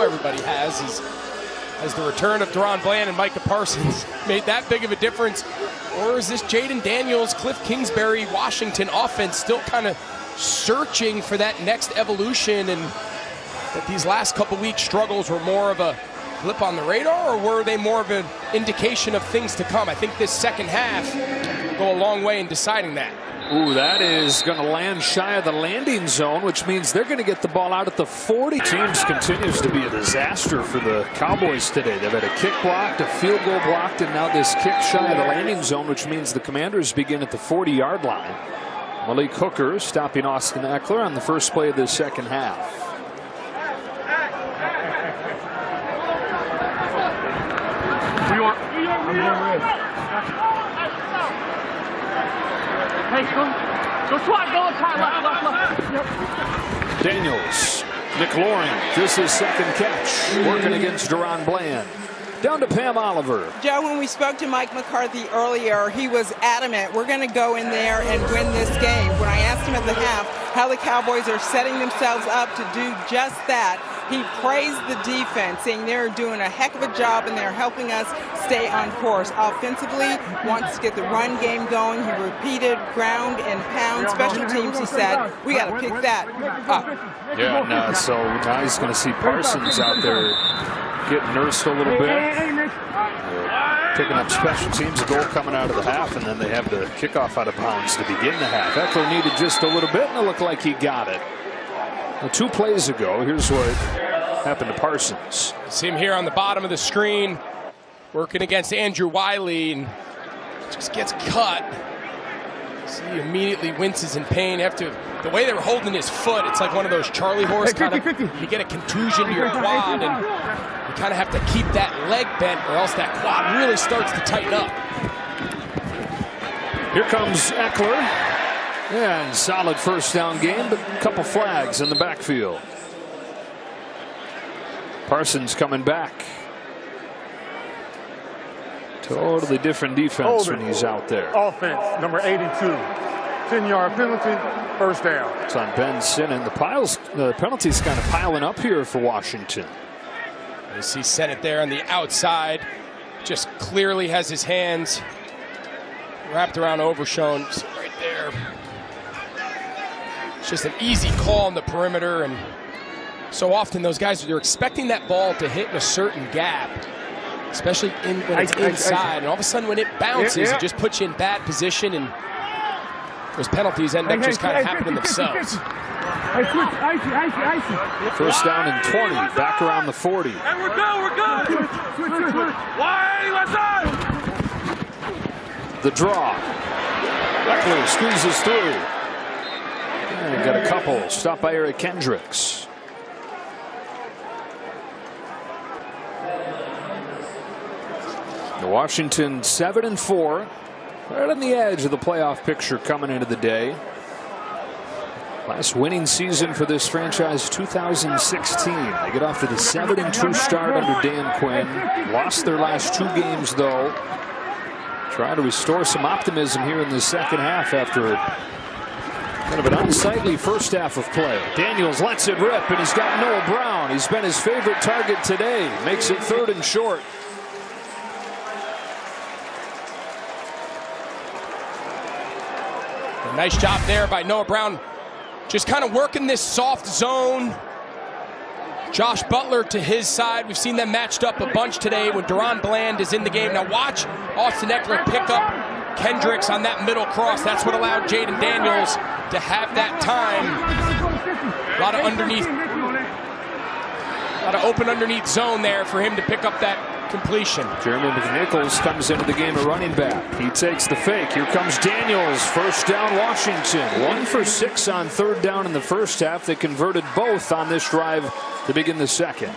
now everybody has the return of Deron Bland and Micah Parsons made that big of a difference? Or is this Jaden Daniels, Cliff Kingsbury, Washington offense still kind of searching for that next evolution, and that these last couple weeks struggles were more of a blip on the radar, or were they more of an indication of things to come? I think this second half will go a long way in deciding that. Ooh, that is going to land shy of the landing zone, which means they're going to get the ball out at the 40. Teams continues to be a disaster for the Cowboys today. They've had a kick blocked, a field goal blocked, and now this kick shy of the landing zone, which means the Commanders begin at the 40-yard line. Malik Hooker stopping Austin Eckler on the first play of the second half. Hey, go swat, go left. Daniels, Nick Loring, this is second catch, working against Deron Bland. Down to Pam Oliver. Joe, when we spoke to Mike McCarthy earlier, he was adamant, we're going to go in there and win this game. When I asked him at the half how the Cowboys are setting themselves up to do just that, he praised the defense, saying they're doing a heck of a job and they're helping us stay on course. Offensively, wants to get the run game going. He repeated ground and pound. Special teams, he said, we got to pick that up. Yeah, no, so now he's going to see Parsons out there getting nursed a little bit. Picking up special teams, a goal coming out of the half, and then they have the kickoff out of bounds to begin the half. Eckler needed just a little bit, and it looked like he got it. Well, 2 plays ago, here's what happened to Parsons. See him here on the bottom of the screen, working against Andrew Wiley, and just gets cut. See, he immediately winces in pain. After the way they were holding his foot, it's like one of those Charlie horse kind of. You get a contusion to your quad, and you kind of have to keep that leg bent, or else that quad really starts to tighten up. Here comes Eckler. And solid first down game, but a couple flags in the backfield. Parsons coming back. Totally different defense when he's out there. Offense, number 82. 10-yard penalty, first down. It's on Ben Sinnen. The penalties kind of piling up here for Washington. You see Sennett there on the outside. Just clearly has his hands wrapped around Overshown. Right there. It's just an easy call on the perimeter, and so often those guys, they're expecting that ball to hit in a certain gap, especially when it's inside, and all of a sudden when it bounces, it just puts you in bad position, and those penalties end up just kind of happening themselves. First down and 20, back around the 40. Hey, we're good. Why, let's go. The draw. Eckler squeezes through. And got a couple. Stopped by Eric Kendricks. The Washington 7-4. Right on the edge of the playoff picture coming into the day. Last winning season for this franchise, 2016. They get off to the 7-2 start under Dan Quinn. Lost their last 2 games, though. Trying to restore some optimism here in the second half after kind of an unsightly first half of play. Daniels lets it rip, and he's got Noah Brown. He's been his favorite target today. Makes it 3rd and short. A nice job there by Noah Brown. Just kind of working this soft zone. Josh Butler to his side. We've seen them matched up a bunch today when Deron Bland is in the game. Now watch Austin Eckler pick up Kendricks on that middle cross. That's what allowed Jaden Daniels to have that time. A lot of open underneath zone there for him to pick up that completion. Jeremy McNichols comes into the game a running back. He takes the fake. Here comes Daniels. First down, Washington. 1 for 6 on 3rd down in the first half. They converted both on this drive to begin the second.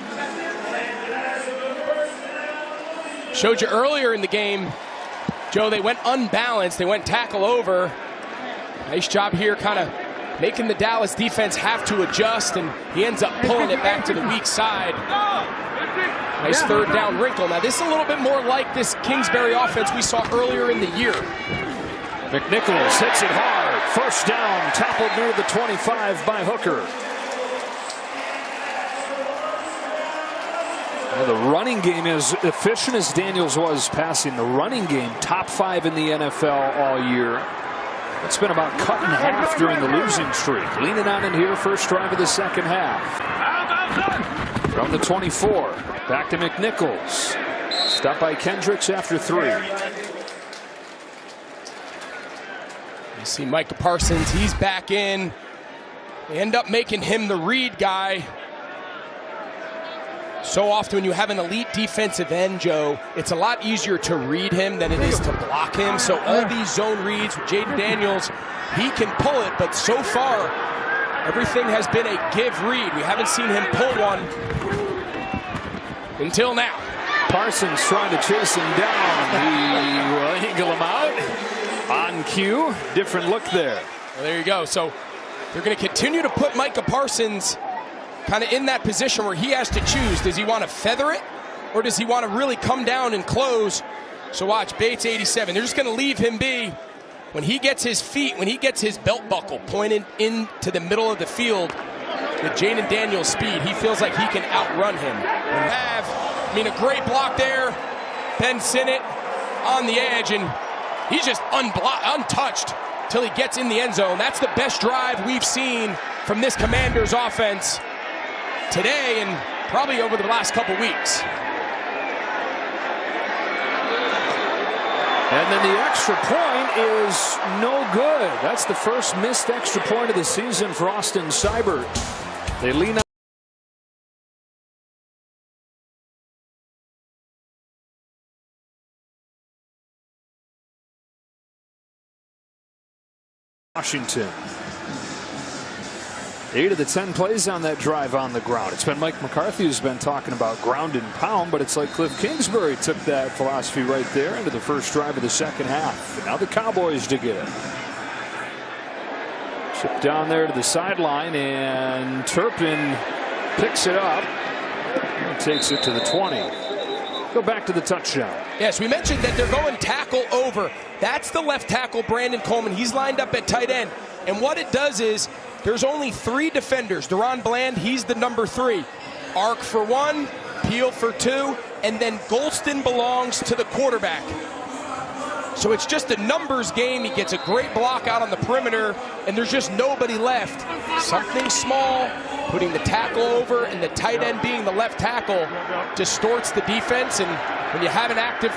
Showed you earlier in the game, Joe, they went unbalanced. They went tackle over. Nice job here kind of making the Dallas defense have to adjust, and he ends up pulling it back to the weak side. Nice 3rd down wrinkle. Now this is a little bit more like this Kingsbury offense we saw earlier in the year. McNichols hits it hard. First down, tackled near the 25 by Hooker. Yeah, the running game, as efficient as Daniels was passing, the running game top 5 in the NFL all year. It's been about cut in half during the losing streak. Leaning on it here, first drive of the second half. From the 24, back to McNichols. Stopped by Kendricks after 3. You see Micah Parsons, he's back in. They end up making him the read guy. So often when you have an elite defensive end, Joe, it's a lot easier to read him than it is to block him. So all these zone reads with Jaden Daniels, he can pull it, but so far, everything has been a give read. We haven't seen him pull one until now. Parsons trying to chase him down. He will angle him out. On cue, different look there. Well, there you go. So they're going to continue to put Micah Parsons kind of in that position where he has to choose. Does he want to feather it, or does he want to really come down and close? So watch, Bates 87. They're just going to leave him be. When he gets his feet, when he gets his belt buckle pointed into the middle of the field with Jaden Daniels' speed, he feels like he can outrun him. A great block there. Ben Sinnott on the edge, and he's just untouched till he gets in the end zone. That's the best drive we've seen from this Commanders offense today and probably over the last couple weeks. And then the extra point is no good. That's the first missed extra point of the season for Austin Seibert. They lean on Washington. 8 of the 10 plays on that drive on the ground. It's been Mike McCarthy who's been talking about ground and pound, but it's like Cliff Kingsbury took that philosophy right there into the first drive of the second half. And now the Cowboys to get it. Chip down there to the sideline, and Turpin picks it up and takes it to the 20. Go back to the touchdown. Yes, we mentioned that they're going tackle over. That's the left tackle, Brandon Coleman. He's lined up at tight end. And what it does is there's only 3 defenders. Deron Bland, he's the number 3. Ark for 1, Peel for 2, and then Golston belongs to the quarterback. So it's just a numbers game. He gets a great block out on the perimeter, and there's just nobody left. Something small, putting the tackle over, and the tight end being the left tackle distorts the defense. And when you have an active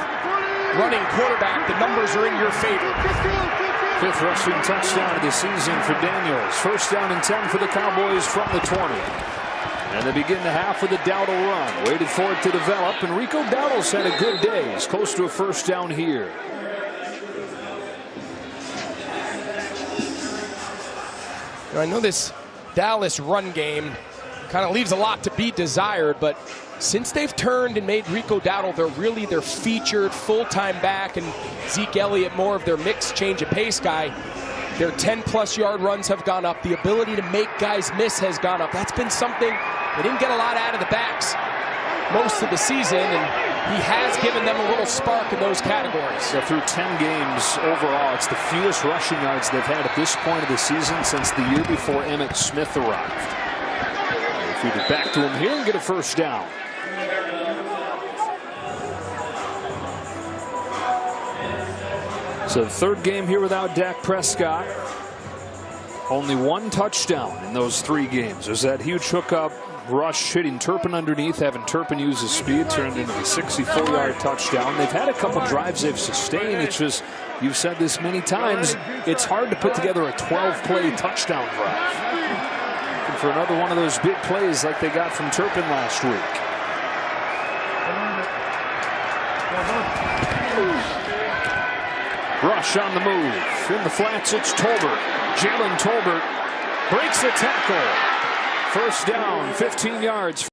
running quarterback, the numbers are in your favor. 5th rushing touchdown of the season for Daniels. First down and 10 for the Cowboys from the 20. And they begin the half with a Dowdle run. Waited for it to develop, and Rico Dowdle's had a good day. He's close to a first down here. I know this Dallas run game kind of leaves a lot to be desired, but since they've turned and made Rico Dowdle their featured full-time back, and Zeke Elliott more of their mixed change of pace guy, their 10-plus yard runs have gone up. The ability to make guys miss has gone up. That's been something they didn't get a lot out of the backs most of the season, and he has given them a little spark in those categories. So through 10 games overall, it's the fewest rushing yards they've had at this point of the season since the year before Emmitt Smith arrived. They feed it back to him here and get a first down. So the 3rd game here without Dak Prescott. Only 1 touchdown in those 3 games. There's that huge hookup rush hitting Turpin underneath, having Turpin use his speed, turned into a 64-yard touchdown. They've had a couple drives they've sustained. It's just, you've said this many times, it's hard to put together a 12-play touchdown drive. Looking for another one of those big plays like they got from Turpin last week. Rush on the move. In the flats, it's Tolbert. Jalen Tolbert breaks the tackle. First down, 15 yards.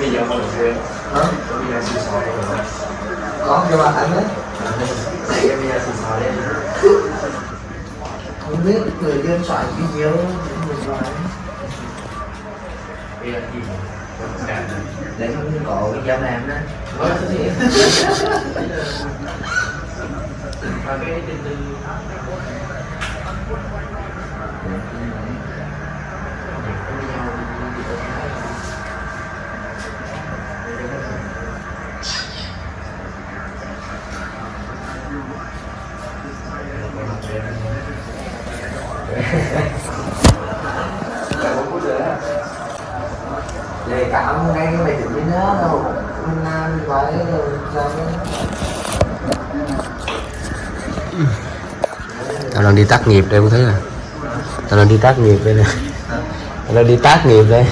bây giờ không được quên. Hả? Bây giờ xì xò rồi. Có cho bạn anh đấy. Bây giờ xì xò lên. Không biết người dân soạn video mình nói. Bây giờ gì? Để không có cái giao nam đó. Và cái tin tư về cảm ngay cái bài tự nhiên đó đâu mình phải làm tao đang đi tác nghiệp đây, không thấy à? Tao đang đi tác nghiệp đây nè. Tao đang đi tác nghiệp đây.